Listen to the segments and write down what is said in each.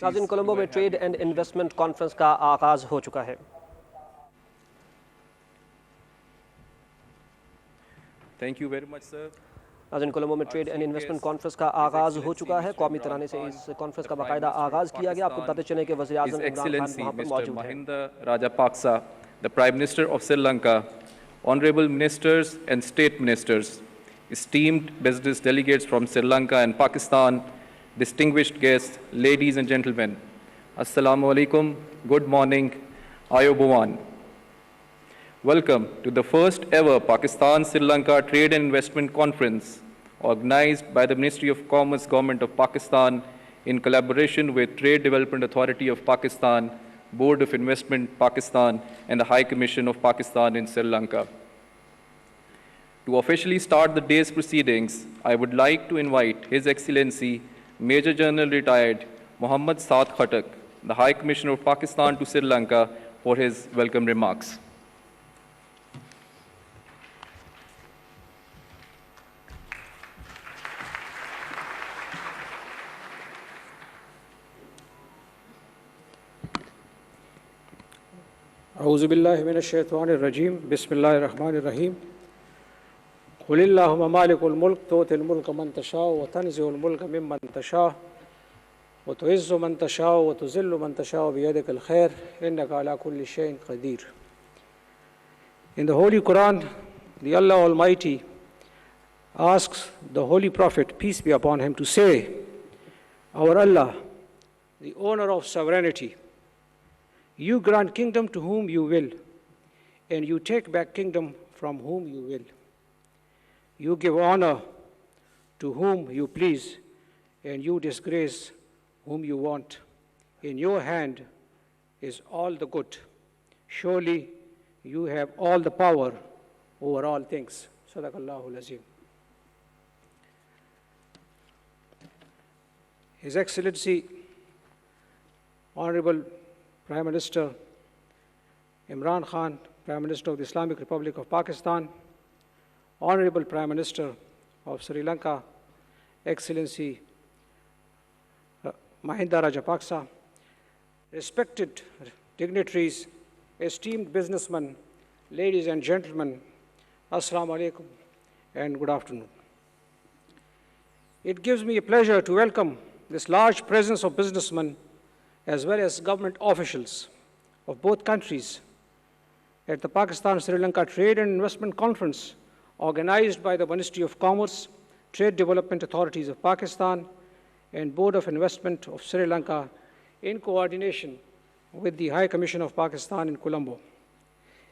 ناظرین، کولمبو میں trade and investment conference کا آغاز ہو چکا ہے۔ ناظرین، کولمبو میں ٹریڈ اینڈ انویسٹمنٹ کانفرنس کا آغاز ہو چکا ہے۔ قومی ترانے سے اس کانفرنس کا باقاعدہ آغاز کیا گیا۔ آپ کو بتاتے چلیں کہ وزیر اعظم عمران خان وہاں پر موجود ہیں۔ the Prime Minister of Sri Lanka, honorable ministers and state ministers, esteemed business delegates from Sri Lanka and Pakistan, distinguished guests, ladies and gentlemen, Assalamu alaikum, good morning, Ayo Bhuvan. Welcome to the first ever Pakistan-Sri Lanka Trade and Investment Conference organized by the Ministry of Commerce, Government of Pakistan in collaboration with Trade Development Authority of Pakistan, Board of Investment Pakistan and the High Commission of Pakistan in Sri Lanka. To officially start the day's proceedings, I would like to invite His Excellency Major General Retired Muhammad Saad Khattak, the High Commissioner of Pakistan to Sri Lanka, for his welcome remarks. اعوذ باللہ من الشیطان الرجیم، بسم اللہ الرحمن الرحیم۔ قل اللہم مالک الملک تؤتی الملک من تشاء وتنزع الملک ممن تشاء وتعز من تشاء وتذل من تشاء بیدک الخیر انک علی کل شیء قدیر۔ In the Holy Quran, the Allah Almighty asks the Holy Prophet, peace be upon him, to say, Our Allah, the owner of sovereignty, you grant kingdom to whom you will, and you take back kingdom from whom you will. You give honor to whom you please, and you disgrace whom you want. In your hand is all the good. Surely you have all the power over all things. Sadaqallahu al-Azim. His Excellency, Honorable Prime Minister Imran Khan, Prime Minister of the Islamic Republic of Pakistan, Honorable Prime Minister of Sri Lanka, Excellency Mahinda Rajapaksa, respected dignitaries, esteemed businessmen, ladies and gentlemen, Assalamu alaikum and good afternoon. It gives me a pleasure to welcome this large presence of businessmen as well as government officials of both countries at the Pakistan-Sri Lanka Trade and Investment Conference organized by the Ministry of Commerce, Trade Development Authorities of Pakistan, and Board of Investment of Sri Lanka in coordination with the High Commission of Pakistan in Colombo.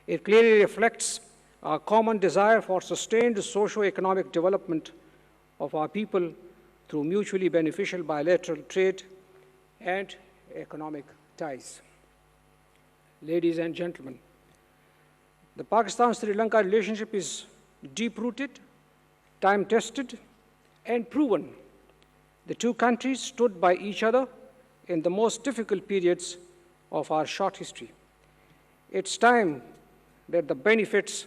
It clearly reflects our common desire for sustained socio-economic development of our people through mutually beneficial bilateral trade and economic ties. Ladies and gentlemen, the Pakistan-Sri Lanka relationship is deep-rooted, time-tested, and proven. The two countries stood by each other in the most difficult periods of our short history. It's time that the benefits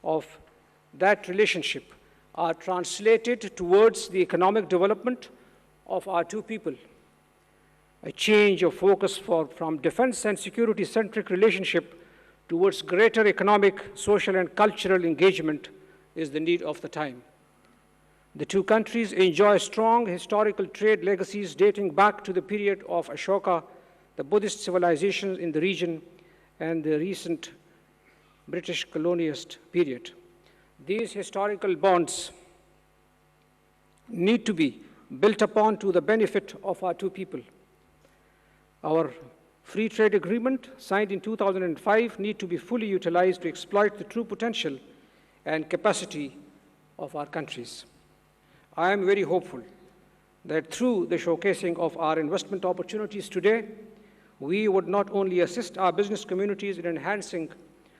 of that relationship are translated towards the economic development of our two people. A change of focus from defense and security-centric relationship towards greater economic, social, and cultural engagement is the need of the time. The two countries enjoy strong historical trade legacies dating back to the period of Ashoka, the Buddhist civilizations in the region, and the recent British colonialist period. These historical bonds need to be built upon to the benefit of our two people. Our free trade agreement, signed in 2005, need to be fully utilized to exploit the true potential and capacity of our countries. I am very hopeful that through the showcasing of our investment opportunities today, we would not only assist our business communities in enhancing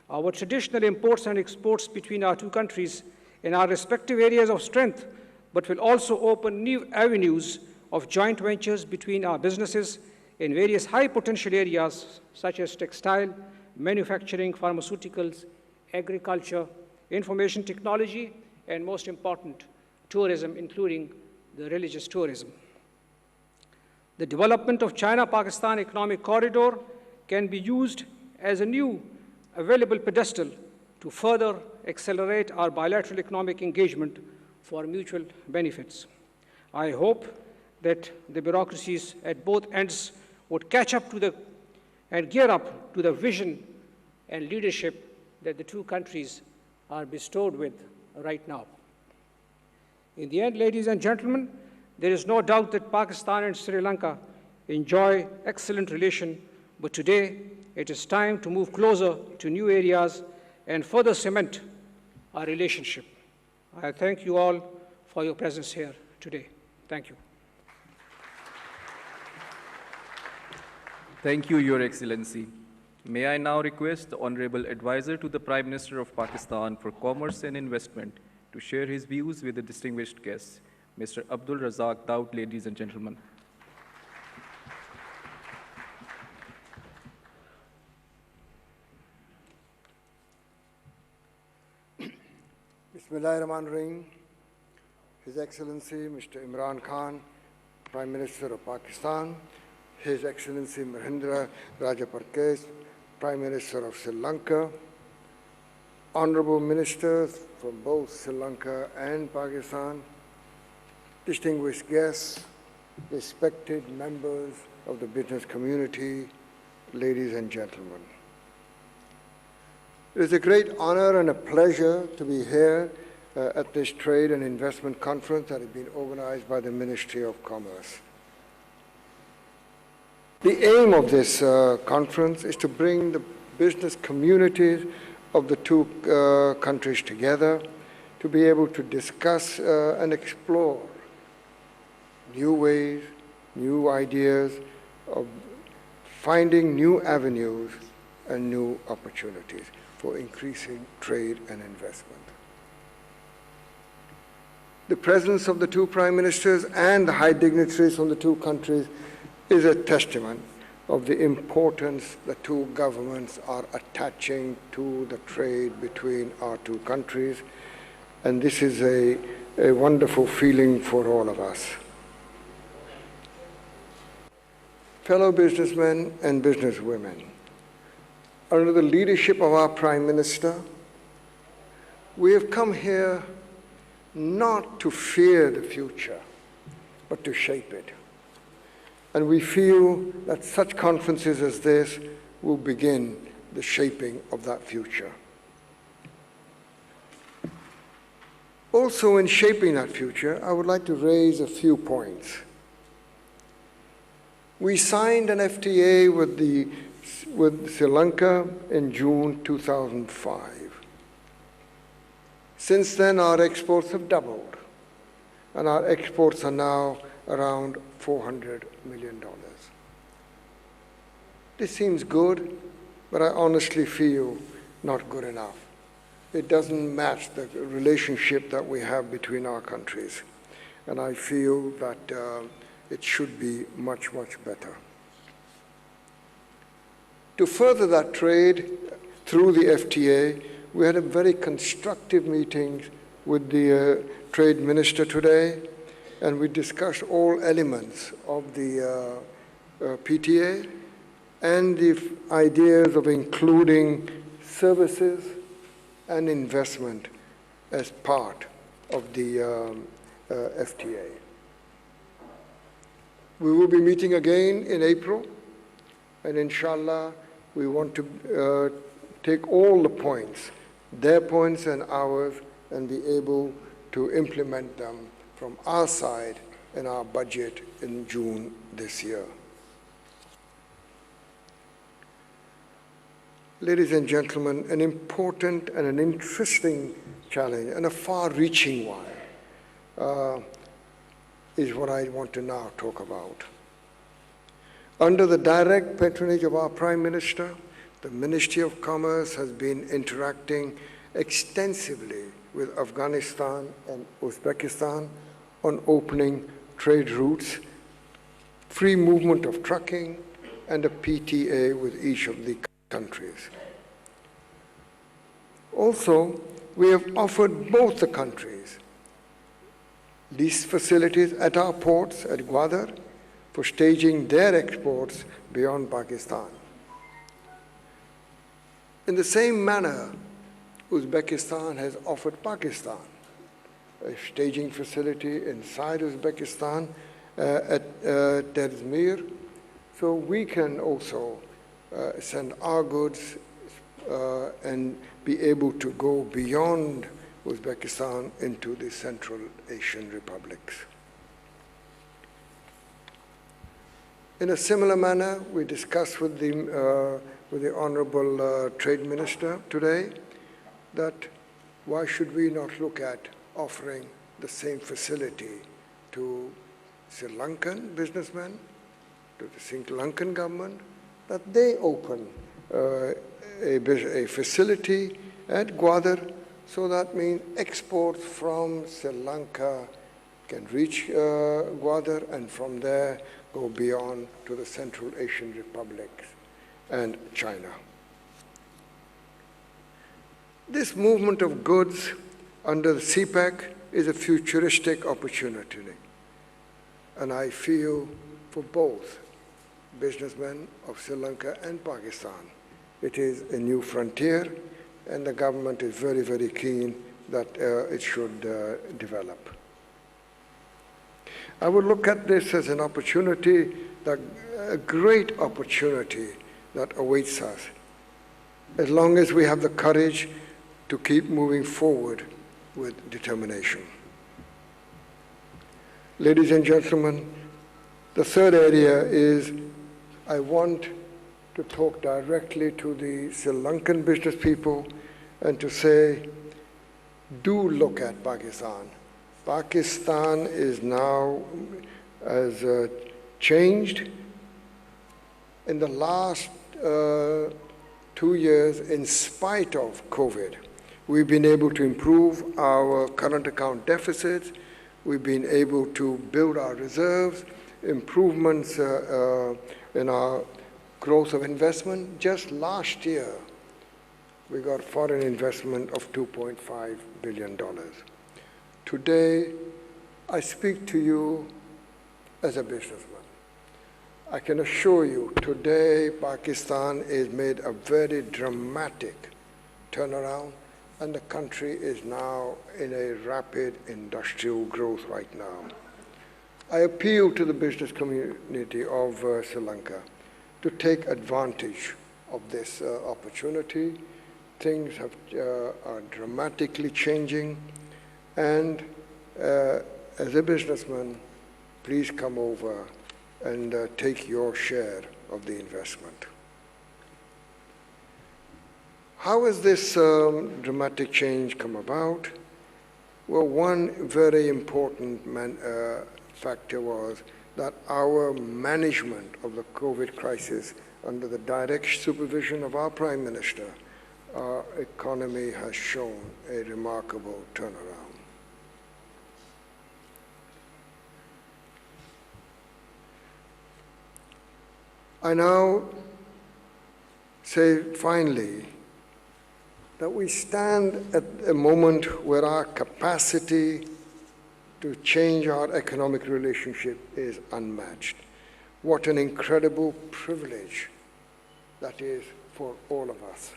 our traditional imports and exports between our two countries in our respective areas of strength, but will also open new avenues of joint ventures between our businesses in various high-potential areas such as textile, manufacturing, pharmaceuticals, agriculture, information technology, and most important, tourism, including the religious tourism. The development of China-Pakistan Economic Corridor can be used as a new available pedestal to further accelerate our bilateral economic engagement for mutual benefits. I hope that the bureaucracies at both ends would catch up to and gear up to the vision and leadership that the two countries are bestowed with right now. In the end, ladies and gentlemen, there is no doubt that Pakistan and Sri Lanka enjoy excellent relations, but today it is time to move closer to new areas and further cement our relationship. I thank you all for your presence here today. Thank you. Thank you, Your Excellency. May I now request the Honorable Advisor to the Prime Minister of Pakistan for Commerce and Investment to share his views with the distinguished guests. Mr. Abdul Razak Daud, ladies and gentlemen. Bismillahirrahmanirrahim. His Excellency Mr. Imran Khan, Prime Minister of Pakistan, His Excellency Mahendra Rajapaksa, Prime Minister of Sri Lanka, Honorable Ministers from both Sri Lanka and Pakistan, distinguished guests, respected members of the business community, ladies and gentlemen. It is a great honor and a pleasure to be here at this trade and investment conference that has been organized by the Ministry of Commerce. The aim of this conference is to bring the business communities of the two countries together to be able to discuss and explore new ways, new ideas of finding new avenues and new opportunities for increasing trade and investment. The presence of the two prime ministers and the high dignitaries from the two countries is a testament of the importance the two governments are attaching to the trade between our two countries, and this is a wonderful feeling for all of us. Fellow businessmen and businesswomen, under the leadership of our Prime Minister, we have come here not to fear the future, but to shape it. And we feel that such conferences as this will begin the shaping of that future. Also, in shaping that future, I would like to raise a few points. We signed an FTA with Sri Lanka in June 2005. Since then, our exports have doubled, and our exports are now around $400 million. This seems good, but I honestly feel not good enough. It doesn't match the relationship that we have between our countries, and I feel that it should be much, much better. To further that trade through the FTA, we had a very constructive meeting with the trade minister today, and we discussed all elements of the PTA and the ideas of including services and investment as part of the FTA. We will be meeting again in April, and inshallah, we want to take all the points, their points and ours, and be able to implement them from our side in our budget in June this year. Ladies and gentlemen, an important and an interesting challenge, and a far-reaching one, is what I want to now talk about. Under the direct patronage of our Prime Minister, the Ministry of Commerce has been interacting extensively with Afghanistan and Uzbekistan on opening trade routes, free movement of trucking, and a PTA with each of the countries. Also, we have offered both the countries lease facilities at our ports at Gandhara for staging their exports beyond Pakistan. In the same manner, Uzbekistan has offered Pakistan a staging facility inside Uzbekistan at Derzmir, so we can also send our goods and be able to go beyond Uzbekistan into the Central Asian republics. In a similar manner, we discussed with the Honorable Trade Minister today that why should we not look at offering the same facility to Sri Lankan businessmen, to the Sri Lankan government, that they open a facility at Gandhara, so that means exports from Sri Lanka can reach Gandhara and from there go beyond to the Central Asian republics and China. This movement of goods under the CPEC is a futuristic opportunity, and I feel for both businessmen of Sri Lanka and Pakistan, it is a new frontier, and the government is very, very keen that it should develop. I would look at this as an opportunity, a great opportunity that awaits us, as long as we have the courage to keep moving forward with determination. Ladies and gentlemen, the third area is I want to talk directly to the Sri Lankan business people and to say, do look at Pakistan. Pakistan is now has changed. In the last 2 years, in spite of COVID, we've been able to improve our current account deficits. We've been able to build our reserves, improvements in our growth of investment. Just last year, we got foreign investment of $2.5 billion. Today, I speak to you as a businessman. I can assure you, today, Pakistan has made a very dramatic turnaround, and the country is now in a rapid industrial growth right now. I appeal to the business community of Sri Lanka to take advantage of this opportunity. Things are dramatically changing, and as a businessman, please come over and take your share of the investment. How has this dramatic change come about? Well, one very important factor was that our management of the COVID crisis under the direct supervision of our Prime Minister, our economy has shown a remarkable turnaround. I now say finally that we stand at a moment where our capacity to change our economic relationship is unmatched. What an incredible privilege that is for all of us.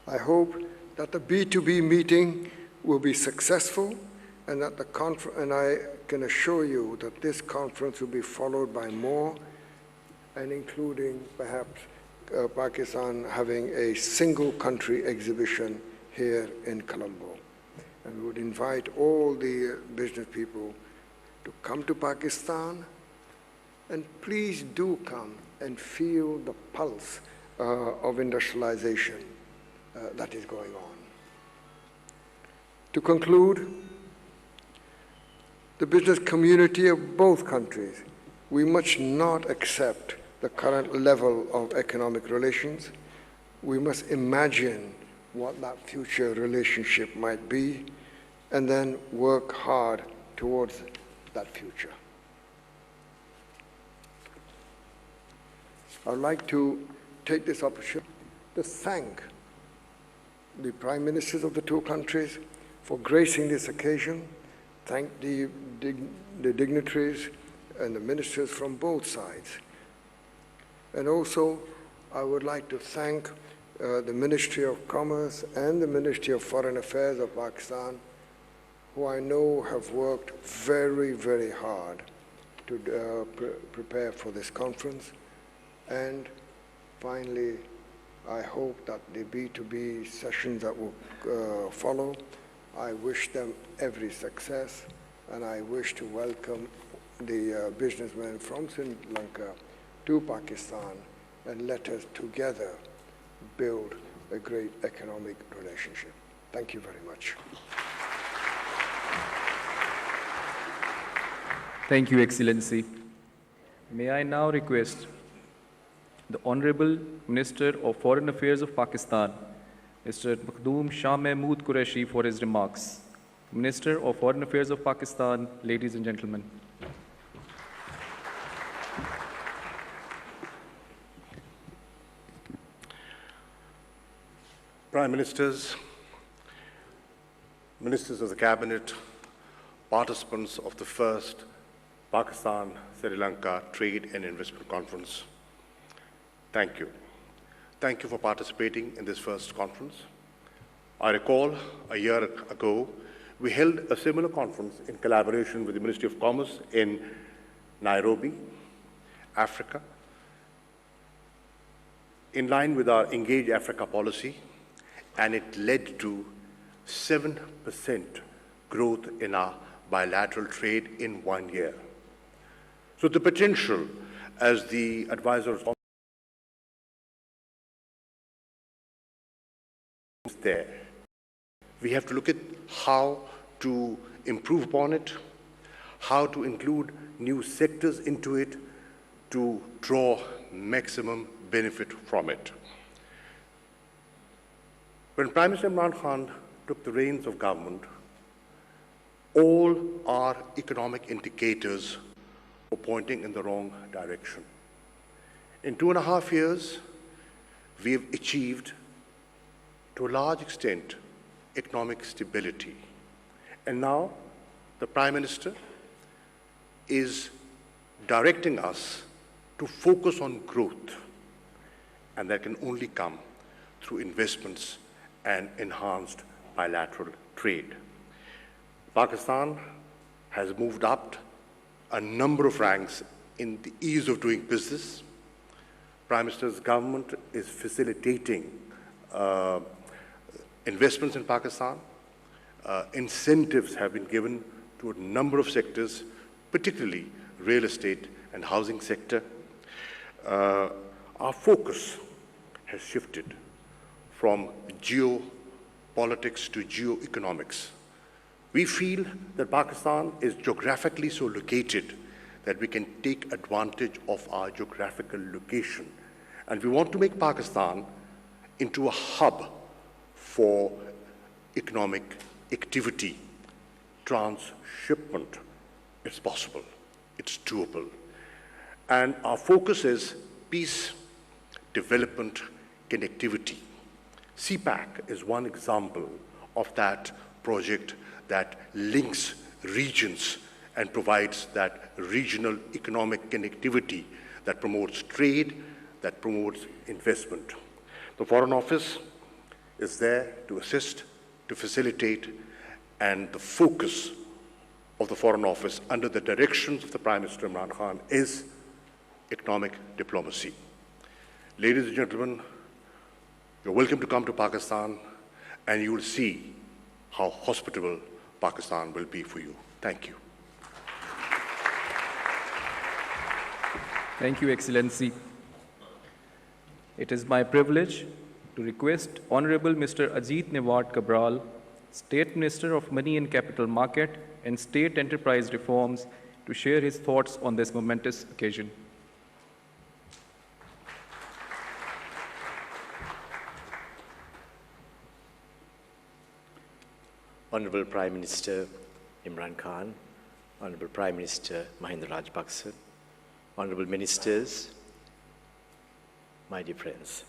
I hope that the B2B meeting will be successful, and that and I can assure you that this conference will be followed by more, and including perhaps Pakistan having a single country exhibition here in Colombo. And we would invite all the business people to come to Pakistan, and please do come and feel the pulse of industrialization that is going on. To conclude, the business community of both countries, we must not accept the current level of economic relations. We must imagine what that future relationship might be, and then work hard towards that future. I would like to take this opportunity to thank the Prime Ministers of the two countries for gracing this occasion, thank the dignitaries and the ministers from both sides. And also, I would like to thank the Ministry of Commerce and the Ministry of Foreign Affairs of Pakistan, who I know have worked very, very hard to prepare for this conference. And finally, I hope that the B2B sessions that will follow, I wish them every success, and I wish to welcome the businessmen from Sri Lanka to Pakistan, and let us together build a great economic relationship. Thank you very much. Thank you, Excellency. May I now request the Honorable Minister of Foreign Affairs of Pakistan, Mr. Makhdoom Shah Mahmood Qureshi, for his remarks. Minister of Foreign Affairs of Pakistan, ladies and gentlemen. Prime Ministers, Ministers of the Cabinet, participants of the first Pakistan-Sri Lanka Trade and Investment Conference, thank you. Thank you for participating in this first conference. I recall a year ago, we held a similar conference in collaboration with the Ministry of Commerce in Nairobi, Africa. In line with our Engage Africa policy, and it led to 7% growth in our bilateral trade in 1 year. So the potential, as the advisors is there. We have to look at how to improve upon it, how to include new sectors into it to draw maximum benefit from it. When Prime Minister Imran Khan took the reins of government, all our economic indicators were pointing in the wrong direction. In 2.5 years, we have achieved, to a large extent, economic stability. And now, the Prime Minister is directing us to focus on growth, and that can only come through investments and enhanced bilateral trade. Pakistan has moved up a number of ranks in the ease of doing business. Prime Minister's government is facilitating investments in Pakistan. Incentives have been given to a number of sectors, particularly real estate and housing sector. Our focus has shifted from geopolitics to geoeconomics. We feel that Pakistan is geographically so located that we can take advantage of our geographical location. And we want to make Pakistan into a hub for economic activity. Transshipment, it's possible, it's doable. And our focus is peace, development, connectivity. CPAC is one example of that project that links regions and provides that regional economic connectivity that promotes trade, that promotes investment. The Foreign Office is there to assist, to facilitate, and the focus of the Foreign Office under the directions of the Prime Minister Imran Khan is economic diplomacy. Ladies and gentlemen, you're welcome to come to Pakistan, and you will see how hospitable Pakistan will be for you. Thank you. Thank you, Excellency. It is my privilege to request Honorable Mr. Ajit Newart Cabral, State Minister of Money and Capital Market and State Enterprise Reforms, to share his thoughts on this momentous occasion. Honorable Prime Minister Imran Khan, Honorable Prime Minister Mahinda Rajapaksa, Honorable Ministers, my dear friends.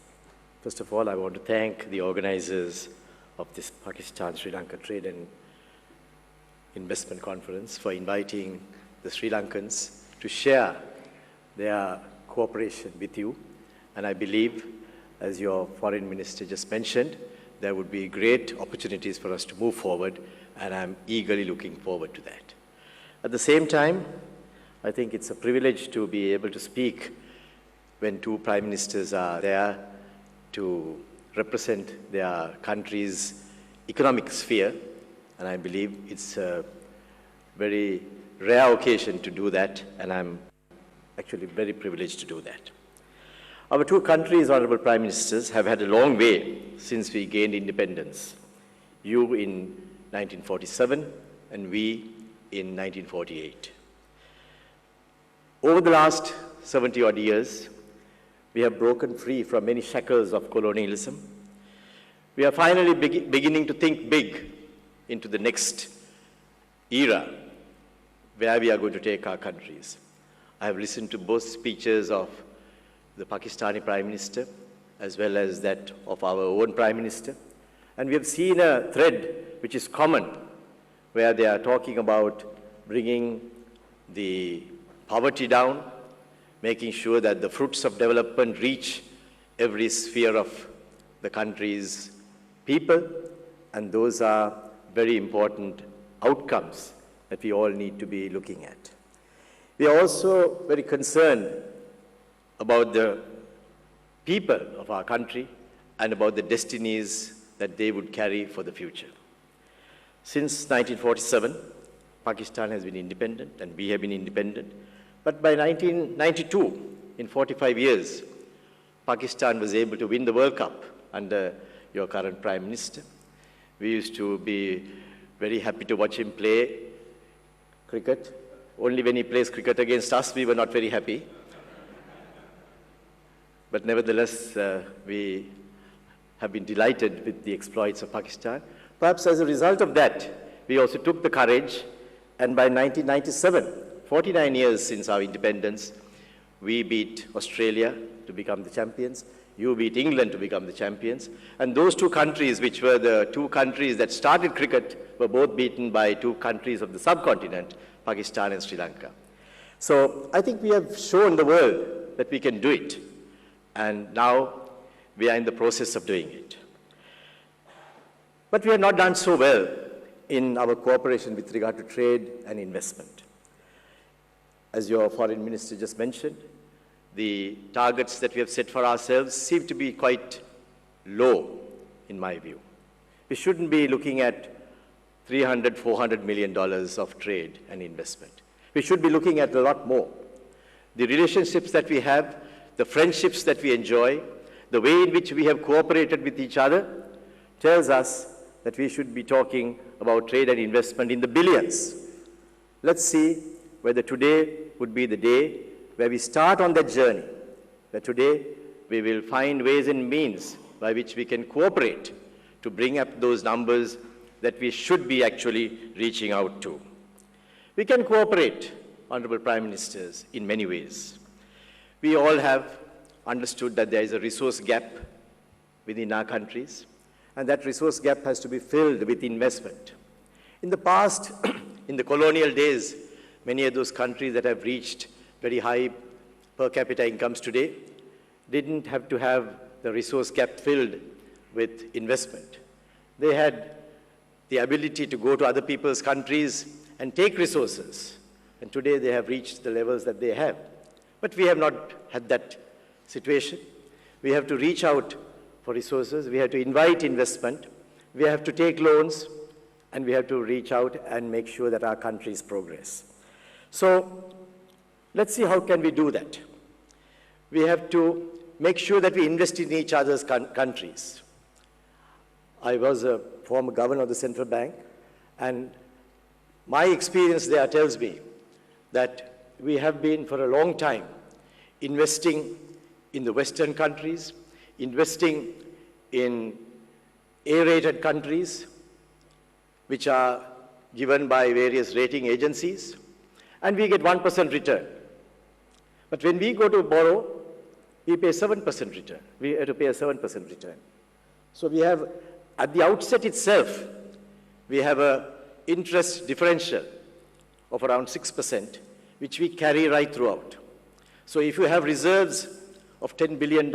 First of all, I want to thank the organizers of this Pakistan-Sri Lanka Trade and Investment Conference for inviting the Sri Lankans to share their cooperation with you. And I believe, as your foreign minister just mentioned, there would be great opportunities for us to move forward, and I'm eagerly looking forward to that. At the same time, I think it's a privilege to be able to speak when two prime ministers are there to represent their country's economic sphere, and I believe it's a very rare occasion to do that, and I'm actually very privileged to do that. Our two countries, Honorable Prime Ministers, have had a long way since we gained independence. You in 1947 and we in 1948. Over the last 70-odd years, we have broken free from many shackles of colonialism. We are finally beginning to think big into the next era where we are going to take our countries. I have listened to both speeches of the Pakistani Prime Minister as well as that of our own Prime Minister. And we have seen a thread which is common, where they are talking about bringing the poverty down, making sure that the fruits of development reach every sphere of the country's people, and those are very important outcomes that we all need to be looking at. We are also very concerned about the people of our country and about the destinies that they would carry for the future. Since 1947, Pakistan has been independent and we have been independent. But by 1992, in 45 years, Pakistan was able to win the World Cup under your current Prime Minister. We used to be very happy to watch him play cricket. Only when he plays cricket against us, we were not very happy. But nevertheless, we have been delighted with the exploits of Pakistan. Perhaps as a result of that, we also took the courage, and by 1997, 49 years since our independence, we beat Australia to become the champions. You beat England to become the champions. And those two countries, which were the two countries that started cricket, were both beaten by two countries of the subcontinent, Pakistan and Sri Lanka. So I think we have shown the world that we can do it. And now we are in the process of doing it. But we have not done so well in our cooperation with regard to trade and investment. As your foreign minister just mentioned, the targets that we have set for ourselves seem to be quite low, in my view. We shouldn't be looking at $300, $400 million of trade and investment. We should be looking at a lot more. The relationships that we have, the friendships that we enjoy, the way in which we have cooperated with each other tells us that we should be talking about trade and investment in the billions. Let's see whether today would be the day where we start on that journey, where today we will find ways and means by which we can cooperate to bring up those numbers that we should be actually reaching out to. We can cooperate, Honorable Prime Ministers, in many ways. We all have understood that there is a resource gap within our countries, and that resource gap has to be filled with investment. In the past, in the colonial days, many of those countries that have reached very high per capita incomes today didn't have to have the resource gap filled with investment. They had the ability to go to other people's countries and take resources, and today they have reached the levels that they have. But we have not had that situation. We have to reach out for resources, we have to invite investment, we have to take loans, and we have to reach out and make sure that our countries progress. So let's see how can we do that. We have to make sure that we invest in each other's countries. I was a former governor of the central bank, and my experience there tells me that we have been for a long time investing in the Western countries, investing in A-rated countries, which are given by various rating agencies, and we get 1% return. But when we go to borrow, we pay 7% return. We have to pay a 7% return. So we have, at the outset itself, we have an interest differential of around 6%, which we carry right throughout. So if you have reserves of $10 billion,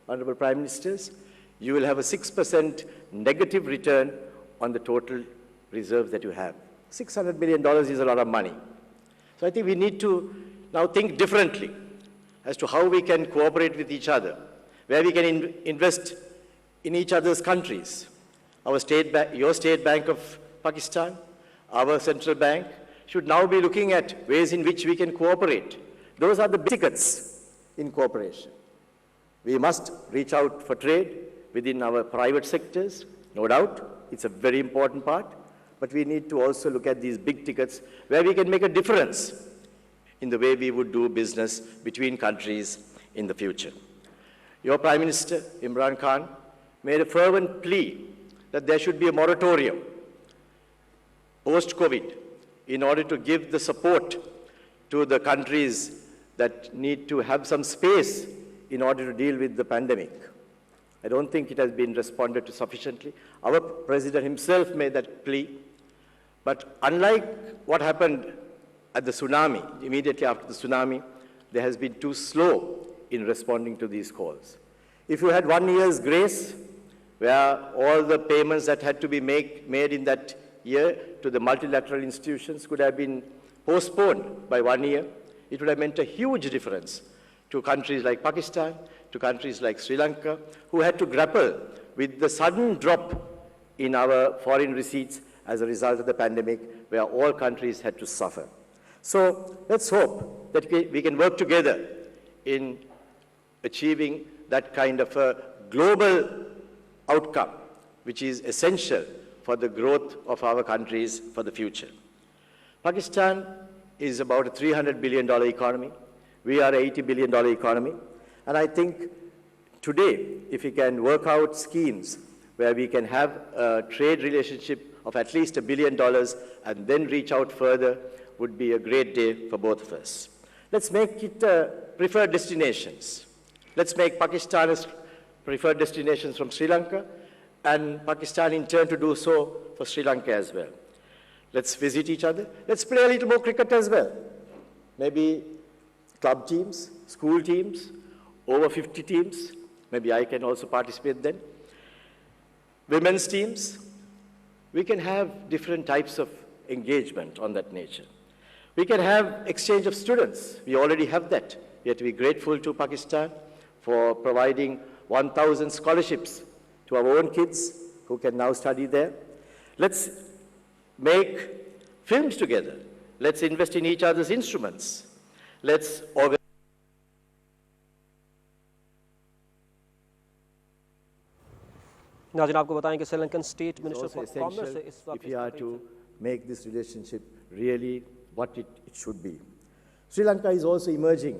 Honorable Prime Ministers, you will have a 6% negative return on the total reserves that you have. $600 million is a lot of money. So I think we need to now think differently as to how we can cooperate with each other, where we can invest in each other's countries. Your State Bank of Pakistan, our central bank, should now be looking at ways in which we can cooperate. Those are the tickets in cooperation. We must reach out for trade within our private sectors, no doubt. It's a very important part. But we need to also look at these big tickets where we can make a difference in the way we would do business between countries in the future. Your Prime Minister, Imran Khan, made a fervent plea that there should be a moratorium post-COVID in order to give the support to the countries that need to have some space in order to deal with the pandemic. I don't think it has been responded to sufficiently. Our President himself made that plea. But unlike what happened at the tsunami, immediately after the tsunami, there has been too slow in responding to these calls. If you had 1 year's grace, where all the payments that had to be made in that year to the multilateral institutions could have been postponed by 1 year, it would have meant a huge difference to countries like Pakistan, to countries like Sri Lanka, who had to grapple with the sudden drop in our foreign receipts as a result of the pandemic, where all countries had to suffer. So let's hope that we can work together in achieving that kind of a global outcome, which is essential for the growth of our countries for the future. Pakistan is about a $300 billion economy. We are an $80 billion economy. And I think today, if we can work out schemes where we can have a trade relationship of at least $1 billion and then reach out further, would be a great day for both of us. Let's make it preferred destinations. Let's make Pakistan as preferred destinations from Sri Lanka, and Pakistan in turn to do so for Sri Lanka as well. Let's visit each other. Let's play a little more cricket as well. Maybe club teams, school teams, over 50 teams. Maybe I can also participate then. Women's teams. We can have different types of engagement on that nature. We can have exchange of students. We already have that. We have to be grateful to Pakistan for providing 1,000 scholarships to our own kids who can now study there. Let's make films together. Let's invest in each other's instruments. Let's organize. नाज़रीन आपको बताएं कि Sri Lankan state minister for commerce इस वक्त if we are to make this relationship really what it should be. Sri Lanka is also emerging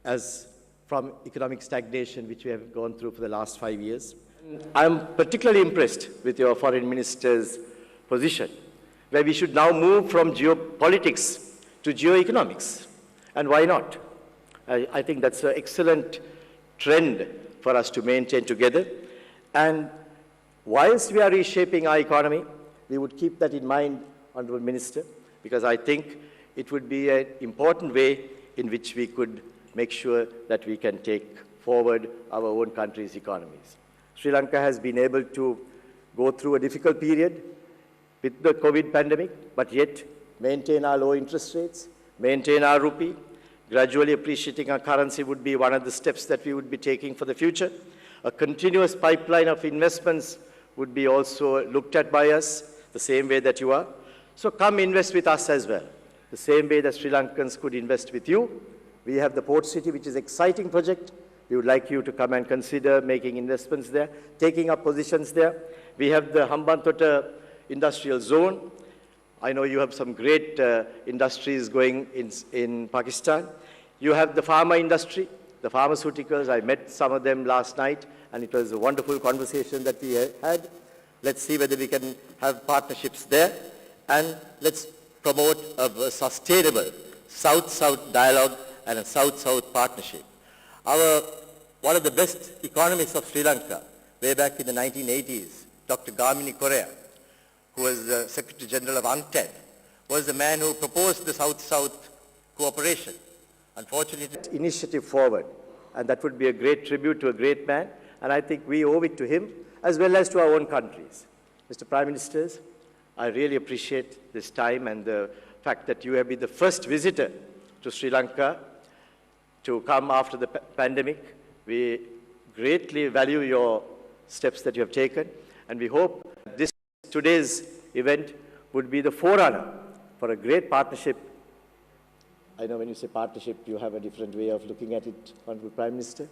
as from economic stagnation, which we have gone through for the last 5 years. I'm particularly impressed with your foreign minister's position, where we should now move from geopolitics to geoeconomics. And why not? I think that's an excellent trend for us to maintain together. And whilst we are reshaping our economy, we would keep that in mind, Honourable Minister, because I think it would be an important way in which we could make sure that we can take forward our own country's economies. Sri Lanka has been able to go through a difficult period with the COVID pandemic, but yet maintain our low interest rates, maintain our rupee. Gradually appreciating our currency would be one of the steps that we would be taking for the future. A continuous pipeline of investments would be also looked at by us, the same way that you are. So come invest with us as well, the same way that Sri Lankans could invest with you. We have the port city, which is an exciting project. We would like you to come and consider making investments there, taking up positions there. We have the Hambantota industrial zone. I know you have some great industries going in Pakistan. You have the pharma industry, the pharmaceuticals. I met some of them last night, and it was a wonderful conversation that we had. Let's see whether we can have partnerships there, and let's promote a sustainable South-South dialogue and a South-South partnership. One of the best economists of Sri Lanka, way back in the 1980s, Dr. Gamini Korea, who was the Secretary General of UNTED, was the man who proposed the South-South cooperation. Unfortunately, initiative forward, and that would be a great tribute to a great man, and I think we owe it to him as well as to our own countries. Mr. Prime Ministers, I really appreciate this time and the fact that you have been the first visitor to Sri Lanka to come after the pandemic. We greatly value your steps that you have taken, and we hope today's event would be the forerunner for a great partnership. I know when you say partnership, you have a different way of looking at it, Honorable Prime Minister.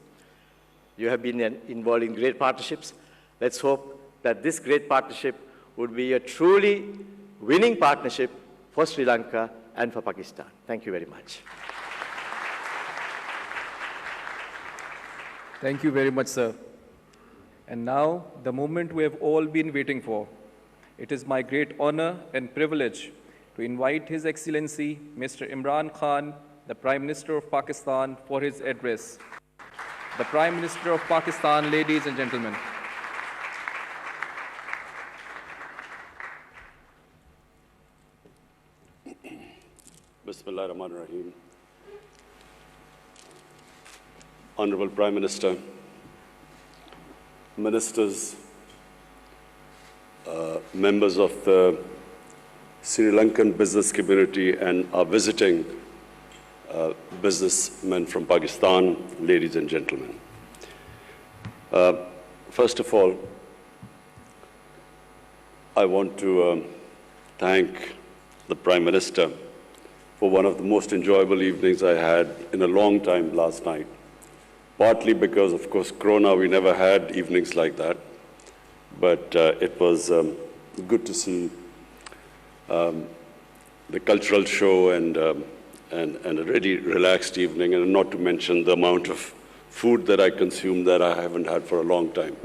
You have been involved in great partnerships. Let's hope that this great partnership would be a truly winning partnership for Sri Lanka and for Pakistan. Thank you very much. Thank you very much, sir. And now, the moment we have all been waiting for. It is my great honor and privilege to invite His Excellency, Mr. Imran Khan, the Prime Minister of Pakistan, for his address. The Prime Minister of Pakistan, ladies and gentlemen. Bismillah ar-Rahman ar-Rahim. Honorable Prime Minister, ministers, members of the Sri Lankan business community and our visiting businessmen from Pakistan, ladies and gentlemen. First of all, I want to thank the Prime Minister for one of the most enjoyable evenings I had in a long time last night. Partly because, of course, Corona, we never had evenings like that. But it was good to see the cultural show and a really relaxed evening, and not to mention the amount of food that I consumed that I haven't had for a long time.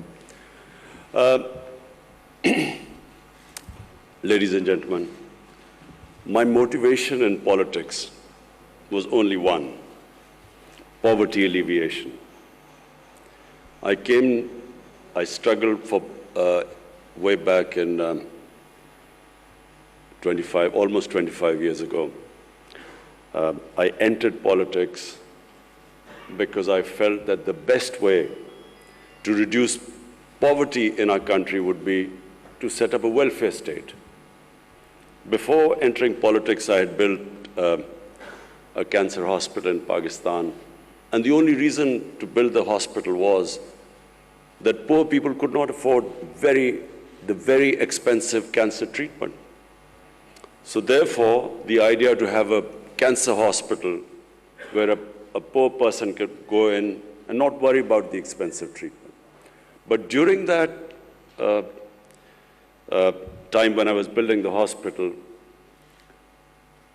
Ladies and gentlemen, my motivation in politics was only one: poverty alleviation. I struggled for way back in almost 25 years ago. I entered politics because I felt that the best way to reduce poverty in our country would be to set up a welfare state. Before entering politics, I had built a cancer hospital in Pakistan, and the only reason to build the hospital was that poor people could not afford the very expensive cancer treatment. So therefore, the idea to have a cancer hospital where a poor person could go in and not worry about the expensive treatment. But during that time when I was building the hospital,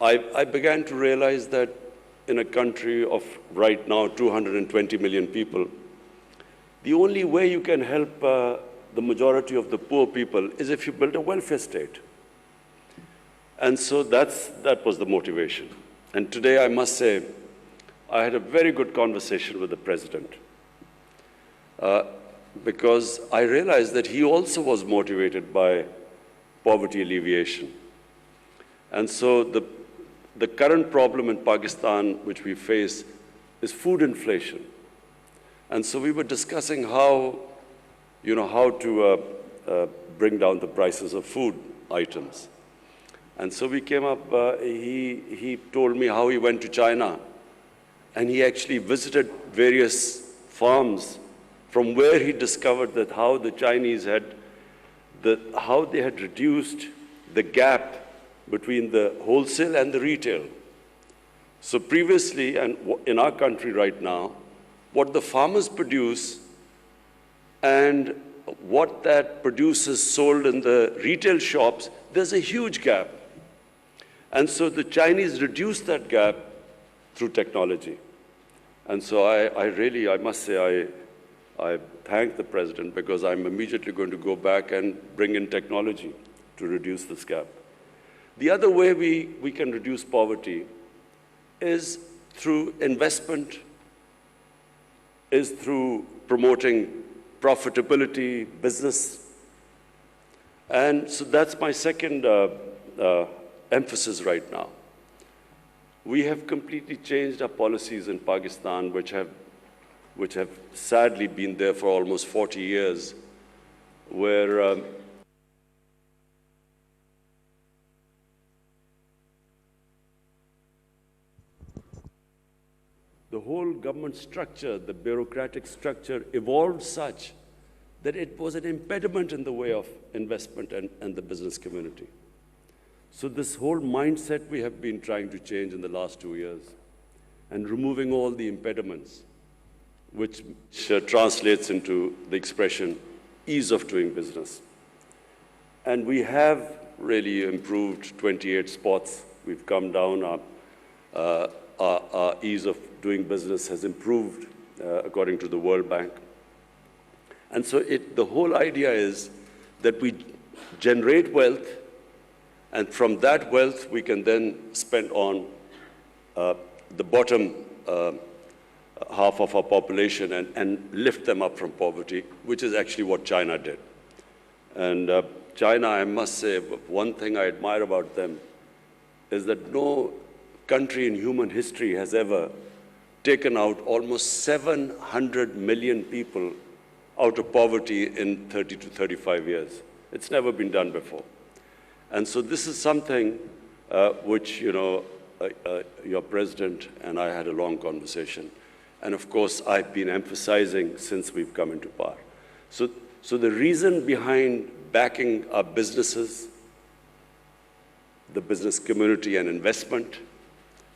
I began to realize that in a country of right now 220 million people, the only way you can help the majority of the poor people is if you build a welfare state. And so that was the motivation. And today, I must say, I had a very good conversation with the President because I realized that he also was motivated by poverty alleviation. And so the current problem in Pakistan, which we face, is food inflation. And so we were discussing how to bring down the prices of food items. And so we came up, he told me how he went to China, and he actually visited various farms from where he discovered that how the Chinese how they had reduced the gap between the wholesale and the retail. So previously, and in our country right now, what the farmers produce and what that produce is sold in the retail shops, there's a huge gap. And so the Chinese reduced that gap through technology. And so I must say, I thank the President because I'm immediately going to go back and bring in technology to reduce this gap. The other way we can reduce poverty is through investment, is through promoting profitability, business. And so that's my second emphasis right now. We have completely changed our policies in Pakistan, which have sadly been there for almost 40 years, where the whole government structure, the bureaucratic structure evolved such that it was an impediment in the way of investment and the business community. So this whole mindset we have been trying to change in the last 2 years and removing all the impediments, which translates into the expression ease of doing business. And we have really improved 28 spots. We've come down, our ease of doing business has improved according to the World Bank. And so the whole idea is that we generate wealth, and from that wealth we can then spend on the bottom half of our population and lift them up from poverty, which is actually what China did. And China, I must say, one thing I admire about them is that no country in human history has ever taken out almost 700 million people out of poverty in 30 to 35 years. It's never been done before. And so this is something which, your president and I had a long conversation. And of course, I've been emphasizing since we've come into power. So the reason behind backing our businesses, the business community and investment,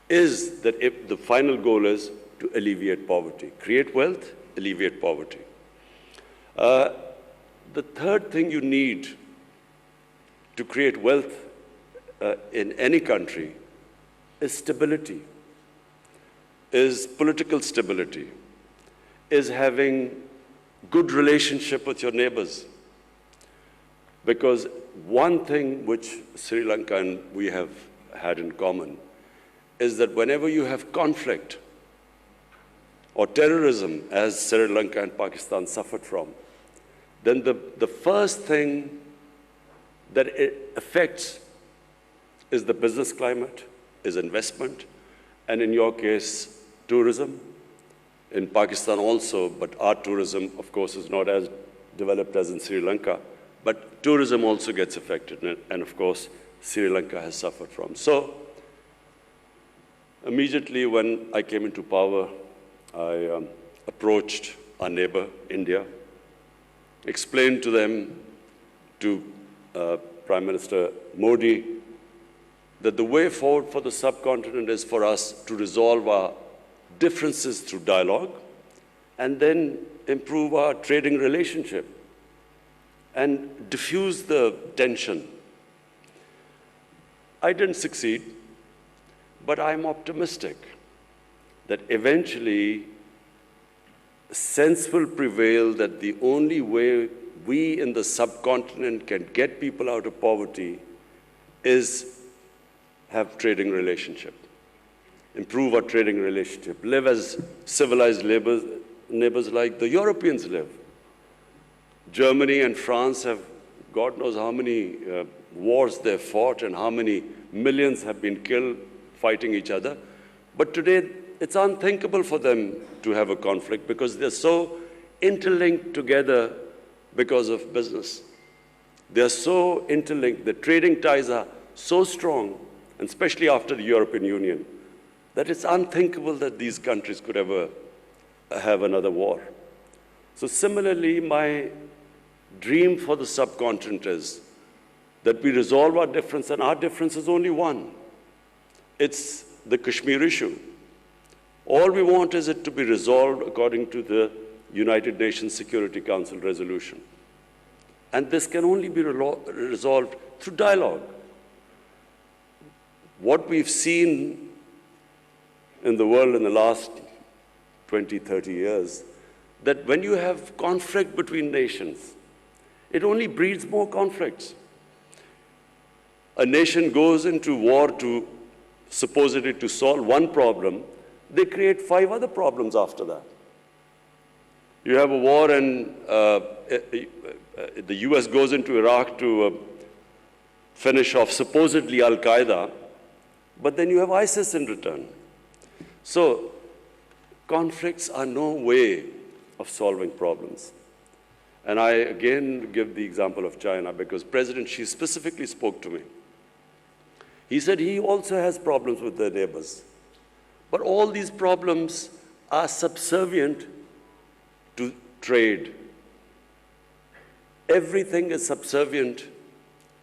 is that if the final goal is to alleviate poverty, create wealth, alleviate poverty. The third thing you need to create wealth in any country is stability, is political stability, is having good relationship with your neighbors. Because one thing which Sri Lanka and we have had in common is that whenever you have conflict or terrorism, as Sri Lanka and Pakistan suffered from, then the first thing that it affects is the business climate, is investment, and in your case, tourism. In Pakistan also, but our tourism, of course, is not as developed as in Sri Lanka, but tourism also gets affected, and of course, Sri Lanka has suffered from. So, immediately when I came into power, I approached our neighbor, India, explained to them, to Prime Minister Modi, that the way forward for the subcontinent is for us to resolve our differences through dialogue and then improve our trading relationship and diffuse the tension. I didn't succeed, but I'm optimistic that eventually sense will prevail that the only way we in the subcontinent can get people out of poverty is have trading relationship, improve our trading relationship, live as civilized neighbors like the Europeans live. Germany and France have, God knows how many wars they've fought and how many millions have been killed fighting each other. But today, it's unthinkable for them to have a conflict because they're so interlinked together because of business. They're so interlinked, the trading ties are so strong, and especially after the European Union, that it's unthinkable that these countries could ever have another war. So similarly, my dream for the subcontinent is that we resolve our difference, and our difference is only one. It's the Kashmir issue. All we want is it to be resolved according to the United Nations Security Council resolution. And this can only be resolved through dialogue. What we've seen in the world in the last 20, 30 years, that when you have conflict between nations, it only breeds more conflicts. A nation goes into war to supposedly to solve one problem, they create 5 other problems after that. You have a war and the US goes into Iraq to finish off supposedly Al-Qaeda, but then you have ISIS in return. So conflicts are no way of solving problems. And I again give the example of China because President Xi specifically spoke to me. He said he also has problems with their neighbors. But all these problems are subservient to trade. Everything is subservient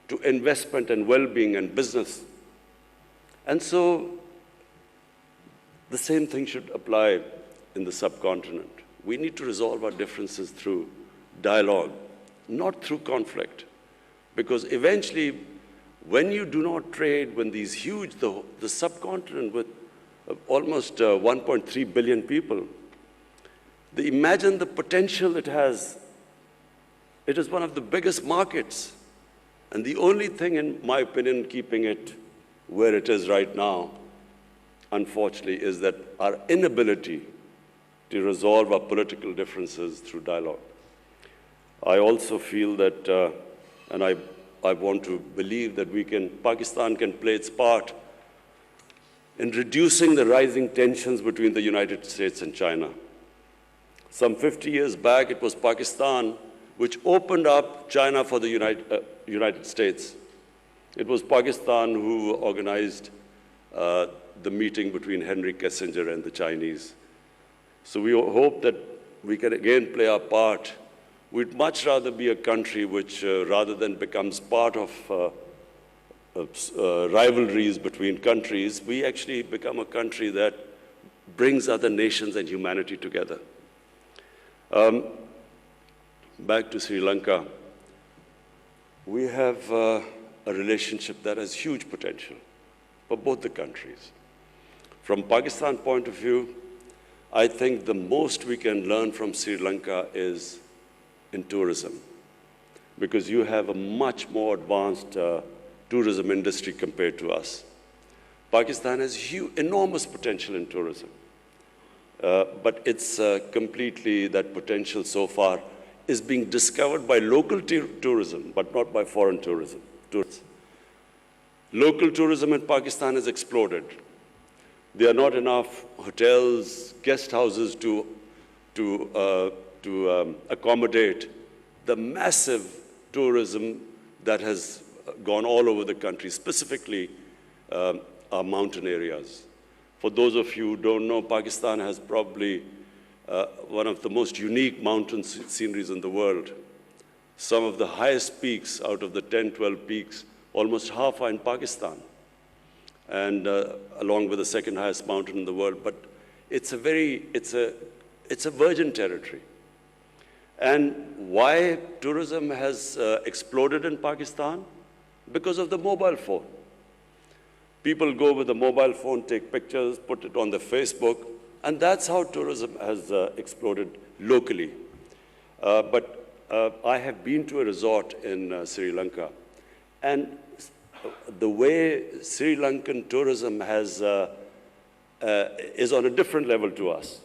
to investment and well-being and business. And so the same thing should apply in the subcontinent. We need to resolve our differences through dialogue, not through conflict. Because eventually, when you do not trade, when these huge, the subcontinent with almost 1.3 billion people, imagine the potential it has. It is one of the biggest markets. And the only thing, in my opinion, keeping it where it is right now, unfortunately, is that our inability to resolve our political differences through dialogue. I also feel that, and I want to believe that Pakistan can play its part in reducing the rising tensions between the United States and China. Some 50 years back, it was Pakistan which opened up China for the United States. It was Pakistan who organized the meeting between Henry Kissinger and the Chinese. So we hope that we can again play our part. We'd much rather be a country which, rather than becomes part of rivalries between countries, we actually become a country that brings other nations and humanity together. Back to Sri Lanka, we have a relationship that has huge potential for both the countries. From Pakistan point of view, I think the most we can learn from Sri Lanka is in tourism, because you have a much more advanced tourism industry compared to us. Pakistan has enormous potential in tourism, but it's completely, that potential so far is being discovered by local tourism, but not by foreign tourism. Local tourism in Pakistan has exploded. There are not enough hotels, guest houses to accommodate the massive tourism that has gone all over the country, specifically our mountain areas. For those of you who don't know, Pakistan has probably one of the most unique mountain sceneries in the world. Some of the highest peaks out of the 10, 12 peaks, almost half are in Pakistan, and along with the second highest mountain in the world. But it's a virgin territory. And why tourism has exploded in Pakistan? Because of the mobile phone. People go with the mobile phone, take pictures, put it on their Facebook, and that's how tourism has exploded locally. But I have been to a resort in Sri Lanka, and the way Sri Lankan tourism is on a different level to us.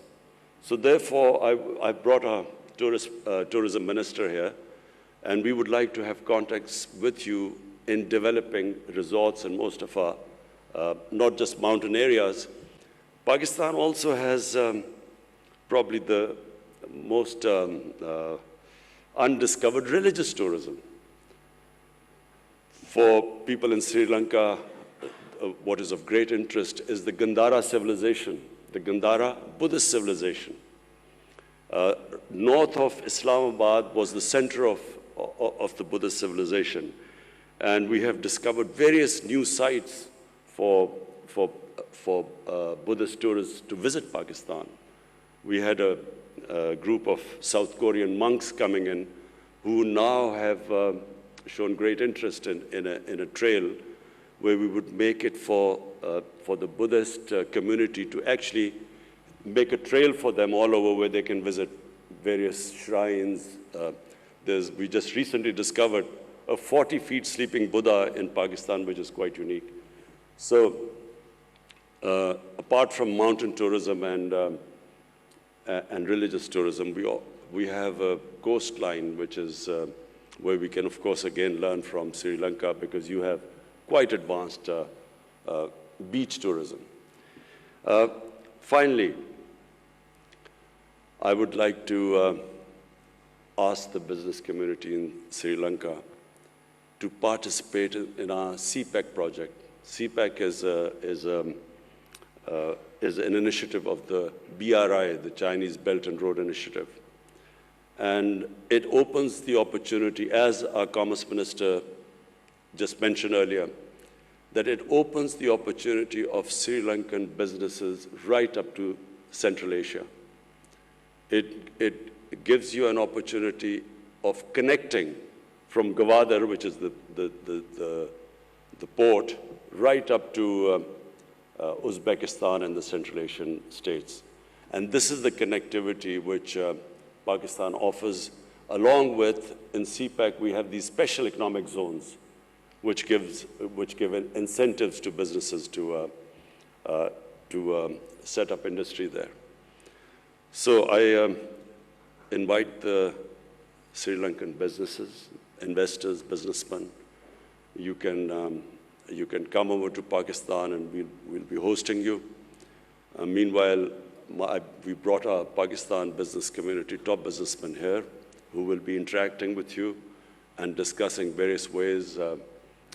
So therefore, I brought a tourism minister here, and we would like to have contacts with you in developing resorts in most of our, not just mountain areas. Pakistan also has probably the most undiscovered religious tourism. For people in Sri Lanka, what is of great interest is the Gandhara Civilization, the Gandhara Buddhist civilization. North of Islamabad was the center of the Buddhist civilization. And we have discovered various new sites for Buddhist tourists to visit Pakistan. We had a group of South Korean monks coming in who now have shown great interest in a trail where we would make it for the Buddhist community to actually make a trail for them all over where they can visit various shrines. We just recently discovered a 40 feet sleeping Buddha in Pakistan, which is quite unique. So apart from mountain tourism and religious tourism, we have a coastline, which is where we can, of course, again learn from Sri Lanka, because you have quite advanced beach tourism. Finally, I would like to ask the business community in Sri Lanka to participate in our CPEC project. CPEC is an initiative of the BRI, the Chinese Belt and Road Initiative. And it opens the opportunity, as our Commerce Minister just mentioned earlier, that it opens the opportunity of Sri Lankan businesses right up to Central Asia. It gives you an opportunity of connecting from Gwadar, which is the port, right up to Uzbekistan and the Central Asian states. And this is the connectivity which Pakistan offers. Along with, in CPEC, we have these special economic zones, which give incentives to businesses to set up industry there. So I invite the Sri Lankan businesses, investors, businessmen. You can come over to Pakistan, and we'll be hosting you. Meanwhile, we brought our Pakistan business community, top businessmen here, who will be interacting with you and discussing various ways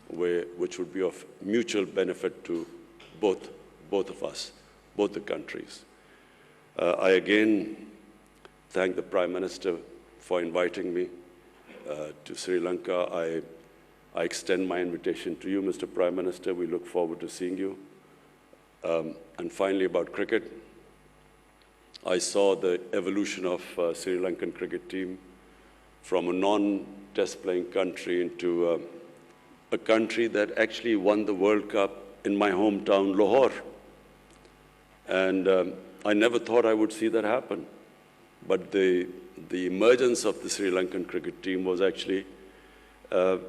which would be of mutual benefit to both of us, both the countries. I again thank the Prime Minister for inviting me to Sri Lanka. I extend my invitation to you, Mr. Prime Minister. We look forward to seeing you. And finally, about cricket, I saw the evolution of Sri Lankan cricket team from a non-test playing country into a country that actually won the World Cup in my hometown, Lahore. And I never thought I would see that happen. But the emergence of the Sri Lankan cricket team was actually,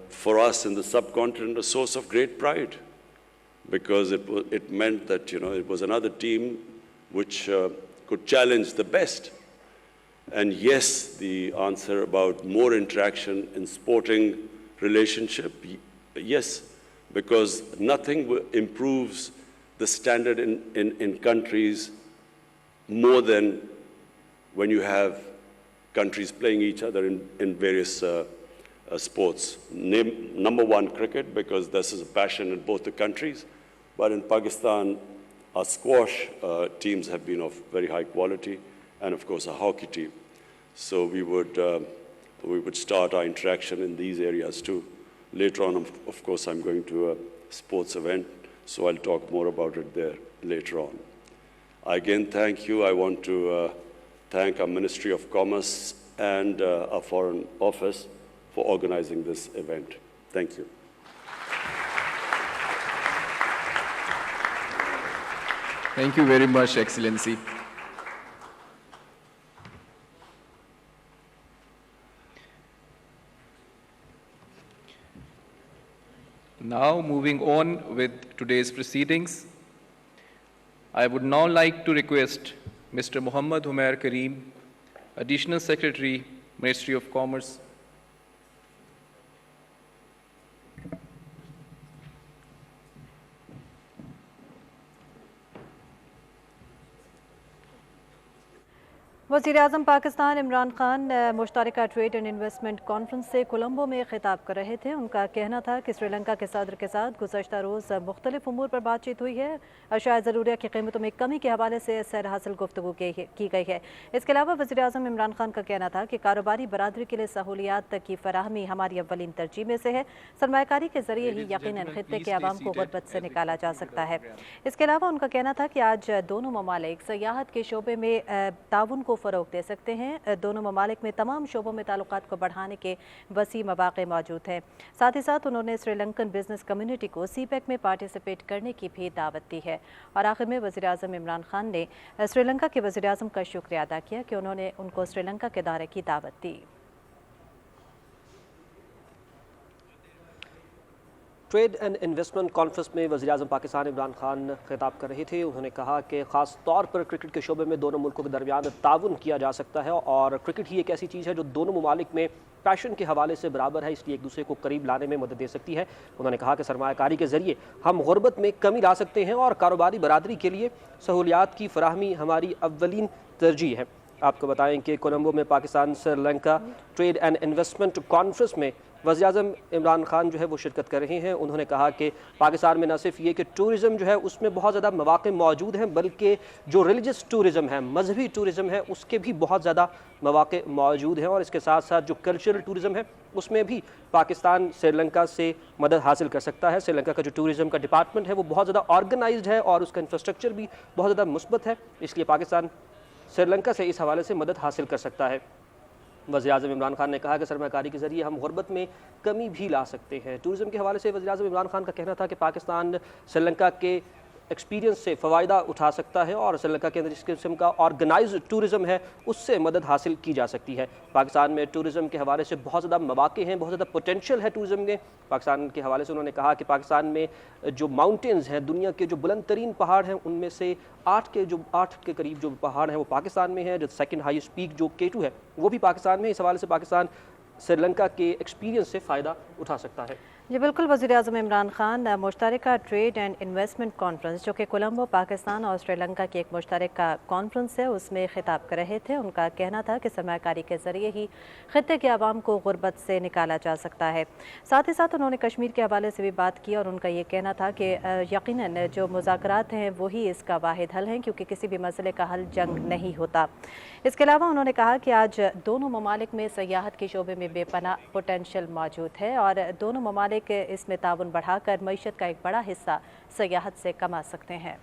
for us in the subcontinent, a source of great pride, because it meant that, it was another team which could challenge the best. And yes, the answer about more interaction in sporting relationship, yes, because nothing improves the standard in countries more than when you have countries playing each other in various sports. Number one, cricket, because this is a passion in both the countries. But in Pakistan, our squash teams have been of very high quality, and of course, a hockey team. So we would start our interaction in these areas too. Later on, of course, I'm going to a sports event, so I'll talk more about it there later on. I again thank you. I want to thank our Ministry of Commerce and our Foreign Office for organizing this event. Thank you. Thank you very much, Excellency. Now, moving on with today's proceedings, I would now like to request Mr. Muhammad Humair Kareem, Additional Secretary, Ministry of Commerce. वज़ीराअज़म पाकिस्तान इमरान खान मुश्तरका trade and investment conference से कोलंबो में खिताब कर रहे थे। उनका कहना था कि श्रीलंका के सदर के साथ गुज़श्ता रोज़ मुख्तलिफ उमूर पर बातचीत हुई है। अशाया ज़रूरिया की कीमतों में कमी के हवाले से सैर हासिल गुफ्तगू की गई है। इसके अलावा वज़ीराअज़म इमरान खान का कहना था कि कारोबारी बरादरी के लिए सहूलियात की फराहमी हमारी अव्वलीन तरजीह में से है। सरमायाकारी के ज़रिए ही यकीनन खित्ते के अवाम को गुर्बत से निकाला जा सकता है। इसके अलावा उनका कहना था कि आज दोनों ममालिक सयाहत के शोबे में ताउन को فروغ دے سکتے ہیں۔ دونوں ممالک میں تمام شعبوں میں تعلقات کو بڑھانے کے وسیع مواقع موجود ہیں۔ ساتھ ہی ساتھ انہوں نے سری لنکن بزنس کمیونٹی کو سی پیک میں پارٹیسپیٹ کرنے کی بھی دعوت دی ہے۔ اور آخر میں وزیر اعظم عمران خان نے سری لنکا کے وزیر اعظم کا شکریہ ادا کیا کہ انہوں نے ان کو سری لنکا کے دورے کی دعوت دی۔ ٹریڈ اینڈ انویسٹمنٹ کانفرنس میں وزیر اعظم پاکستان عمران خان خطاب کر رہے تھے۔ انہوں نے کہا کہ خاص طور پر کرکٹ کے شعبے میں دونوں ملکوں کے درمیان تعاون کیا جا سکتا ہے، اور کرکٹ ہی ایک ایسی چیز ہے جو دونوں ممالک میں پیشن کے حوالے سے برابر ہے، اس لیے ایک دوسرے کو قریب لانے میں مدد دے سکتی ہے۔ انہوں نے کہا کہ سرمایہ کاری کے ذریعے ہم غربت میں کمی لا سکتے ہیں، اور کاروباری برادری کے لیے سہولیات کی فراہمی ہماری اولین ترجیح ہے۔ آپ کو بتائیں کہ کولمبو میں Pakistan Sri Lanka trade and investment conference میں وزیر اعظم عمران خان جو ہے وہ شرکت کر رہے ہیں۔ انہوں نے کہا کہ پاکستان میں نہ صرف یہ کہ ٹورزم جو ہے اس میں بہت زیادہ مواقع موجود ہیں، بلکہ جو ریلیجس ٹورزم ہے، مذہبی ٹورزم ہے، اس کے بھی بہت زیادہ مواقع موجود ہیں، اور اس کے ساتھ ساتھ جو کلچرل ٹورزم ہے اس میں بھی پاکستان سری لنکا سے مدد حاصل کر سکتا ہے۔ سری لنکا کا جو ٹورزم کا ڈپارٹمنٹ ہے وہ بہت زیادہ آرگنائزڈ ہے، اور اس کا انفراسٹرکچر بھی بہت زیادہ مثبت ہے، اس لیے پاکستان سری لنکا سے اس حوالے سے مدد حاصل کر سکتا ہے۔ وزیر اعظم عمران خان نے کہا کہ سرمایہ کاری کے ذریعے ہم غربت میں کمی بھی لا سکتے ہیں۔ ٹورزم کے حوالے سے وزیر اعظم عمران خان کا کہنا تھا کہ پاکستان سری لنکا کے ایکسپیرینس سے فائدہ اٹھا سکتا ہے، اور سری لنکا کے اندر اس قسم کا آرگنائزڈ ٹورزم ہے اس سے مدد حاصل کی جا سکتی ہے۔ پاکستان میں ٹورزم کے حوالے سے بہت زیادہ مواقع ہیں، بہت زیادہ پوٹینشیل ہے ٹورزم میں۔ پاکستان کے حوالے سے انہوں نے کہا کہ پاکستان میں جو ماؤنٹینز ہیں، دنیا کے جو بلند ترین پہاڑ ہیں، ان میں سے 8 کے قریب جو پہاڑ ہیں وہ پاکستان میں ہیں۔ جو سیکنڈ ہائیسٹ پیک جو K2 ہے وہ بھی پاکستان میں ہے۔ اس حوالے سے پاکستان سری لنکا کے ایکسپیرینس سے فائدہ اٹھا سکتا ہے۔ جی بالکل، وزیر اعظم عمران خان مشترکہ ٹریڈ اینڈ انویسٹمنٹ کانفرنس جو کہ کولمبو پاکستان اور سری لنکا کی ایک مشترکہ کانفرنس ہے اس میں خطاب کر رہے تھے۔ ان کا کہنا تھا کہ سرمایہ کاری کے ذریعے ہی خطے کے عوام کو غربت سے نکالا جا سکتا ہے۔ ساتھ ہی ساتھ انہوں نے کشمیر کے حوالے سے بھی بات کی، اور ان کا یہ کہنا تھا کہ یقیناً جو مذاکرات ہیں وہی اس کا واحد حل ہیں، کیونکہ کسی بھی مسئلے کا حل جنگ نہیں ہوتا۔ اس کے علاوہ انہوں نے کہا کہ آج دونوں ممالک میں سیاحت کے شعبے میں بے پناہ پوٹینشیل موجود ہے، اور دونوں ممالک اس میں تعاون بڑھا کر معیشت کا ایک بڑا حصہ سیاحت سے کما سکتے ہیں۔